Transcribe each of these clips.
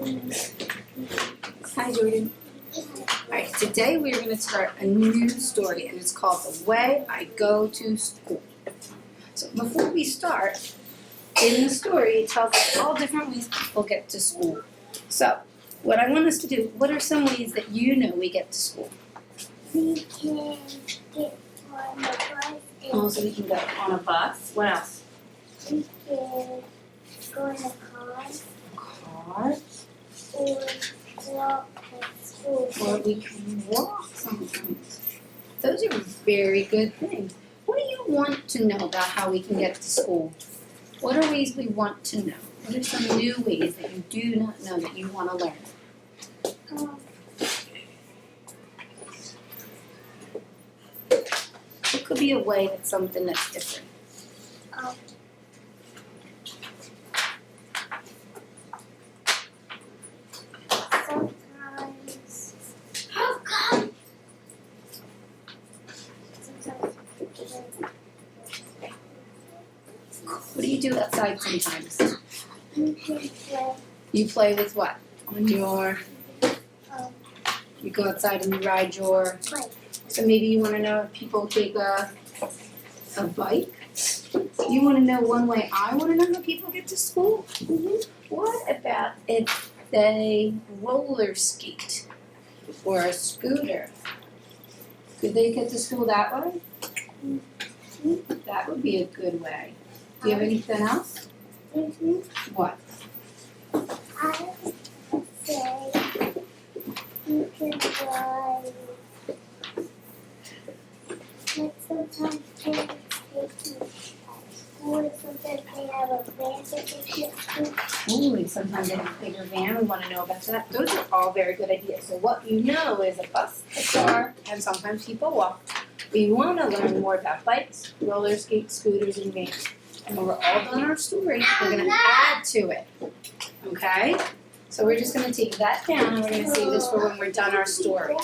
Hi, Jordan. Alright, today we're going to start a new story, and it's called The Way I Go to School. So before we start, in the story it tells us all different ways people get to school. So, what I want us to do, what are some ways that you know we get to school? We can get on the bus. So we can go on a bus. What else? We can go in a car. Car. Or walk to school. Or we can walk sometimes. Those are very good things. What do you want to know about how we can get to school? What are ways we want to know? What are some new ways that you do not know that you want to learn? It could be a way that's something that's different. What do you do outside sometimes? You can play. You play with what? On your, you go outside and you ride your, Bike. so maybe you want to know if people take a bike? You want to know one way I want to know how people get to school? What about if they roller skate or a scooter? Could they get to school that way? That would be a good way. Do you have anything else? What? I would say you can drive. Like sometimes parents take you at school, sometimes they have a van that they take to school. Ooh, sometimes they have a bigger van. We want to know about that. Those are all very good ideas. So what you know is a bus, a car, and sometimes people walk. We want to learn more about bikes, roller skates, scooters, and vans. And when we're all done our story, we're going to add to it. Okay? So we're just going to take that down and we're going to save this for when we're done our story.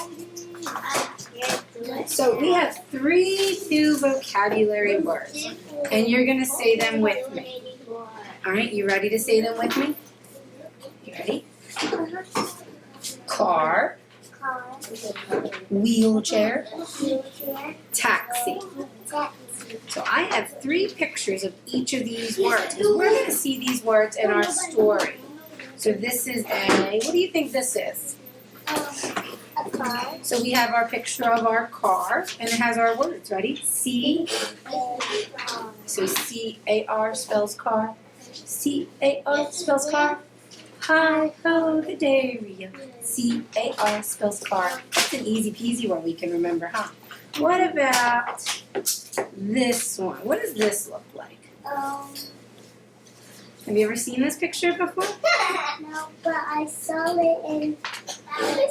So we have 3 new vocabulary words. And you're going to say them with me. Alright, you ready to say them with me? You ready? Car, wheelchair, taxi. So I have 3 pictures of each of these words because we're going to see these words in our story. So this is what do you think this is? A car. So we have our picture of our car and it has our words. Ready? C. So C-A-R spells car. C-A-R spells car. Hi ho the dairy. C-A-R spells car. That's an easy peasy one we can remember, huh? What about this one? What does this look like? Have you ever seen this picture before? No, but I saw it in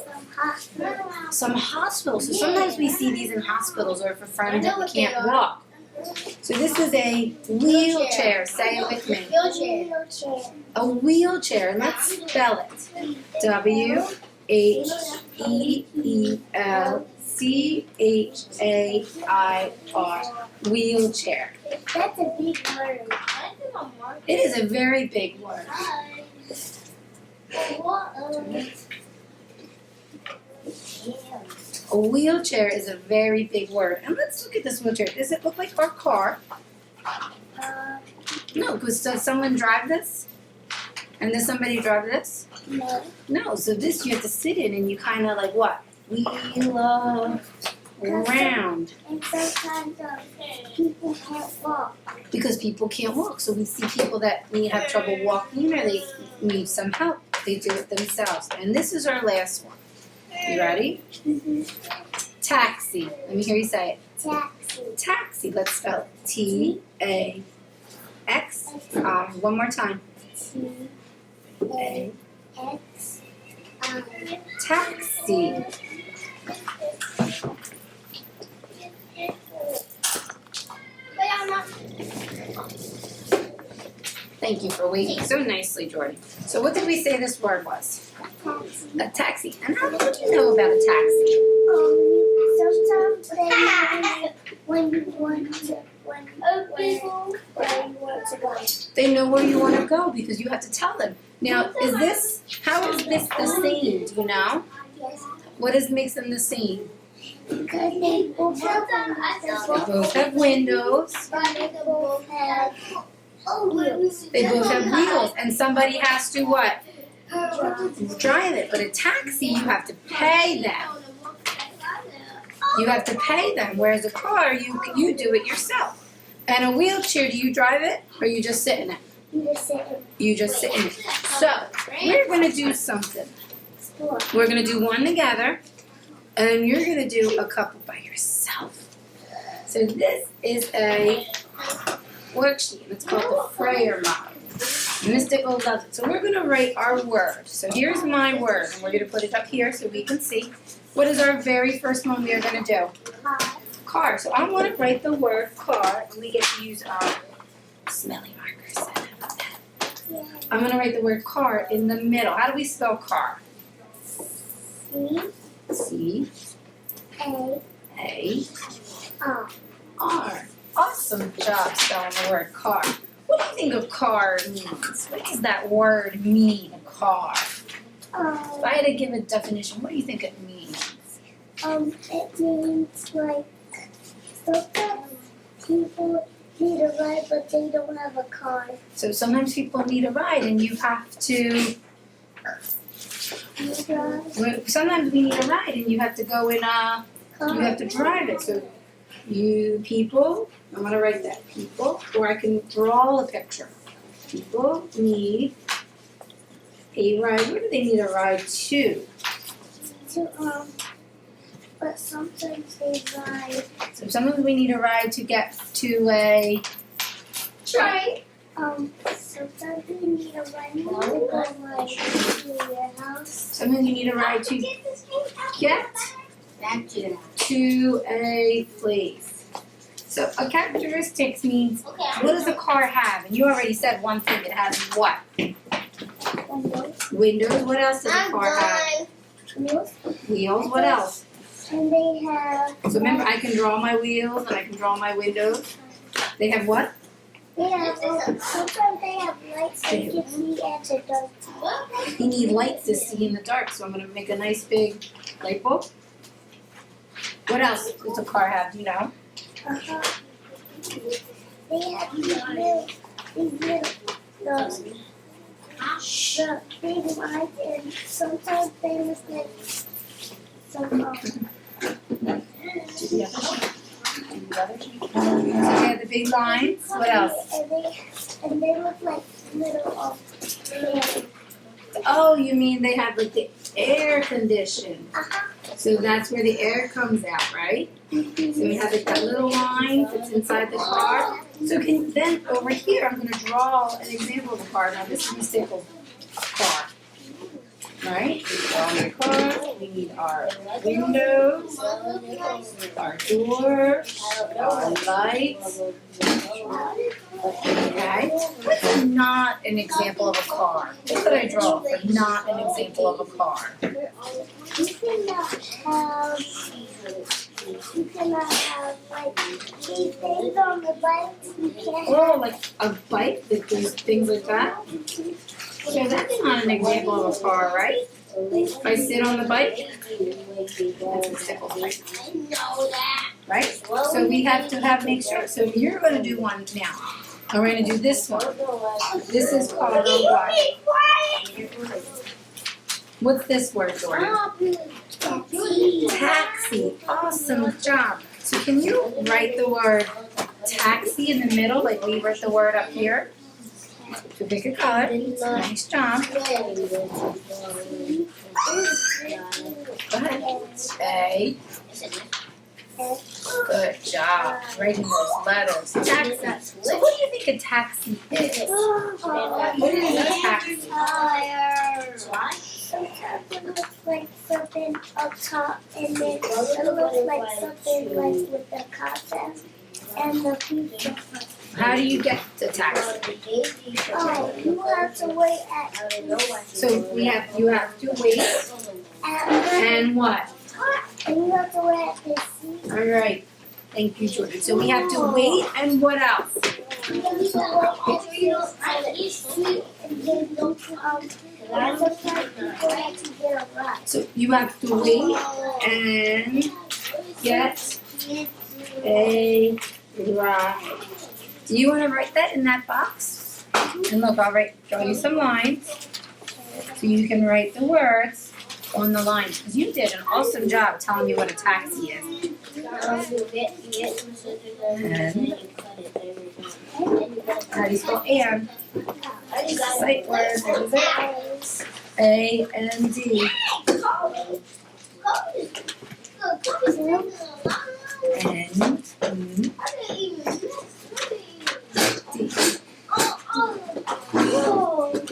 some hospital. Some hospitals. So sometimes we see these in hospitals or for friends that we can't walk. So this is a wheelchair. Say it with me. Wheelchair. A wheelchair. And let's spell it. W-H-E-L-C-H-A-I-R. Wheelchair. That's a big word. It is a very big word. A wheelchair is a very big word. And let's look at this wheelchair. Does it look like our car? No, because does someone drive this? And does somebody drive this? No. No, so this you have to sit in and you kind of like what? Wheel around. And sometimes people can't walk. Because people can't walk. So we see people that may have trouble walking or they need some help. They do it themselves. And this is our last one. You ready? Taxi. Let me hear you say it. Taxi. Taxi. Let's spell it. T-A-X-I. One more time. T-A-X-I. Taxi. Thank you for waiting so nicely, Jordan. So what did we say this word was? Taxi. A taxi. And how would you know about a taxi? sometimes they know when you want to, where you want to go. They know where you want to go because you have to tell them. Now, how is this the same? Do you know? Yes. What makes them the same? Because they both have They both have windows. but they both have wheels. They both have wheels, and somebody has to what? Drive it. But a taxi, you have to pay them. You have to pay them. Whereas a car, you do it yourself. And a wheelchair, do you drive it or you just sit in it? You just sit in it. So we're gonna do something. We're gonna do one together, and you're gonna do a couple by yourself. So this is a worksheet. It's called the Frayer model. Mystical loves it. So we're gonna write our word. So here's my word, and we're gonna put it up here so we can see. What is our very first one we are gonna do? Car. So I want to write the word car, and we get to use our smelly markers. I'm gonna write the word car in the middle. How do we spell car? C A R. Awesome job spelling the word car. What do you think a car means? What does that word mean, car? If I had to give a definition, what do you think it means? It means like sometimes people need a ride but they don't have a car. So sometimes people need a ride and you have to, sometimes we need a ride and you have to go in a, you have to drive it. So you people, I'm going to write that, people, or I can draw a picture. People need a ride. Where do they need a ride to? But sometimes they ride. So sometimes we need a ride to get to a train. Sometimes we need a ride to go like to your house. Sometimes you need a ride to get to a place. So a characteristics means what does a car have? And you already said one thing. It has what? Windows. What else does a car have? Wheels. What else? And they have. So remember, I can draw my wheels and I can draw my windows. They have what? They have. Sometimes they have lights that you can see at the dark. You need lights to see in the dark, so I'm going to make a nice big light bulb. What else does a car have? Do you know? They have these little the big lights, and sometimes they look like some. So they have the big lines. What else? And they look like little Oh, you mean they have like the air condition. So that's where the air comes out, right? So we have like that little line that's inside the car. So then over here, I'm going to draw an example of a car. Now this is a simple car. Right? On the car, we need our windows, our doors, our lights. Okay? What's not an example of a car? What could I draw for not an example of a car? You cannot have like these things on the bike. You can't Oh, like a bike, like these things like that? So that's not an example of a car, right? If I sit on the bike, that's a simple bike. Right? So we have to make sure. So you're going to do one now. And we're going to do this one. This is called a what? What's this word, Jordan? Taxi. Awesome job. So can you write the word taxi in the middle, like we wrote the word up here? So pick a color. Nice job. Go ahead. A. Good job. Writing those letters. Taxi. So what do you think a taxi is? What is a taxi? Sometimes it looks like something up top, and then it looks like something like with the concept and the pizza. How do you get to taxi? Oh, you have to wait at. So you have to wait and what? And you have to wear this seat. All right. Thank you, Jordan. So we have to wait, and what else? You have to wait on each seat and then sometimes people have to get a ride. So you have to wait and get a ride. Do you want to write that in that box? And look, draw you some lines so you can write the words on the lines. Because you did an awesome job telling me what a taxi is. And how do you spell and? Sight words. A N D. N E D.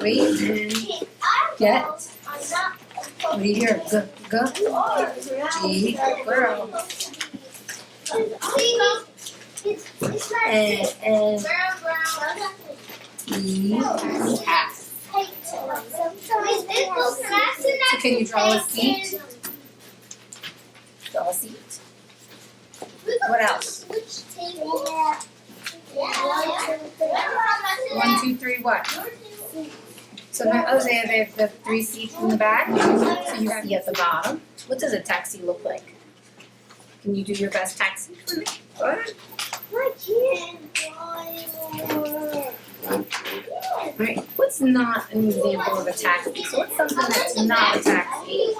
Wait and get. What do you hear? G, girl. And E, cat. So can you draw a seat? Draw a seat. What else? 1, 2, 3, what? So now, they have the 3 seats in the back. So you have at the bottom. What does a taxi look like? Can you do your best taxi for me? Go ahead. Right. What's not an example of a taxi? So what's something that's not a taxi?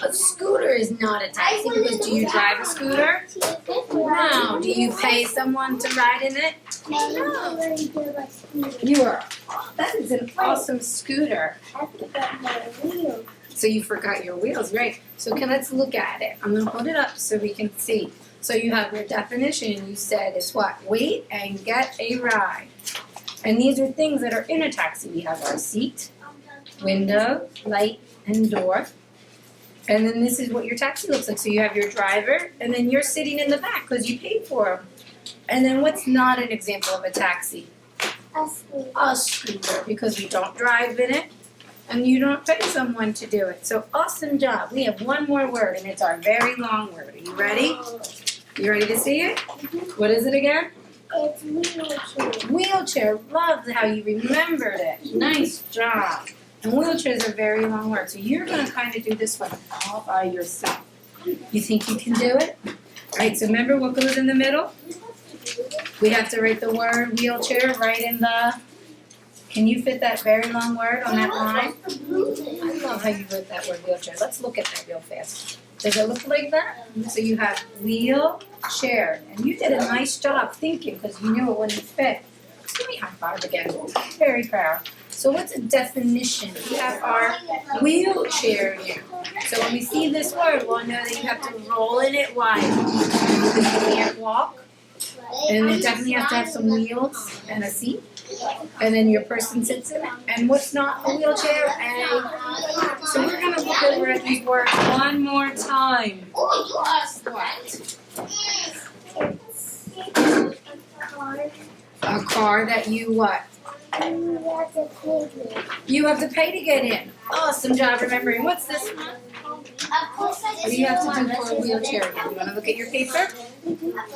A scooter is not a taxi because do you drive a scooter? No. Do you pay someone to ride in it? No. You are. That is an awesome scooter. So you forgot your wheels, right? So let's look at it. I'm going to hold it up so we can see. So you have your definition. You said it's what? Wait and get a ride. And these are things that are in a taxi. We have our seat, window, light, and door. And then this is what your taxi looks like. So you have your driver, and then you're sitting in the back because you paid for them. And then what's not an example of a taxi? A scooter, because we don't drive in it. And you don't pay someone to do it. So awesome job. We have one more word, and it's our very long word. Are you ready? You ready to see it? What is it again? It's wheelchair. Wheelchair. Love how you remembered it. Nice job. And wheelchairs are very long words. So you're going to kind of do this one all by yourself. You think you can do it? All right, so remember what goes in the middle? We have to write the word wheelchair right in the... Can you fit that very long word on that line? I love how you wrote that word wheelchair. Let's look at that real fast. Does it look like that? So you have wheelchair. And you did a nice job thinking because you knew it wouldn't fit. Give me a high five again. Very proud. So what's a definition? We have our wheelchair here. So when we see this word, we'll know that you have to roll in it wide. Because you can't walk. And it definitely has to have some wheels and a seat. And then your person sits in it. And what's not a wheelchair? So we're going to look over at these words one more time. What? A car that you what? You have to pay to get in. Awesome job remembering. What's this one? What do you have to do for a wheelchair? You want to look at your paper?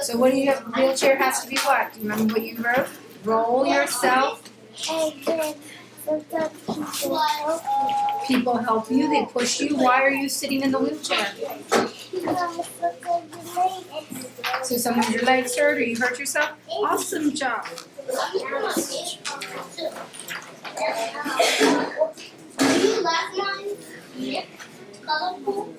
So what do you have? Wheelchair has to be what? Do you remember what you wrote? Roll yourself. And then sometimes People help you. They push you. Why are you sitting in the wheelchair? So some of your legs hurt or you hurt yourself? Awesome job. you left mine? Yeah. Colorful.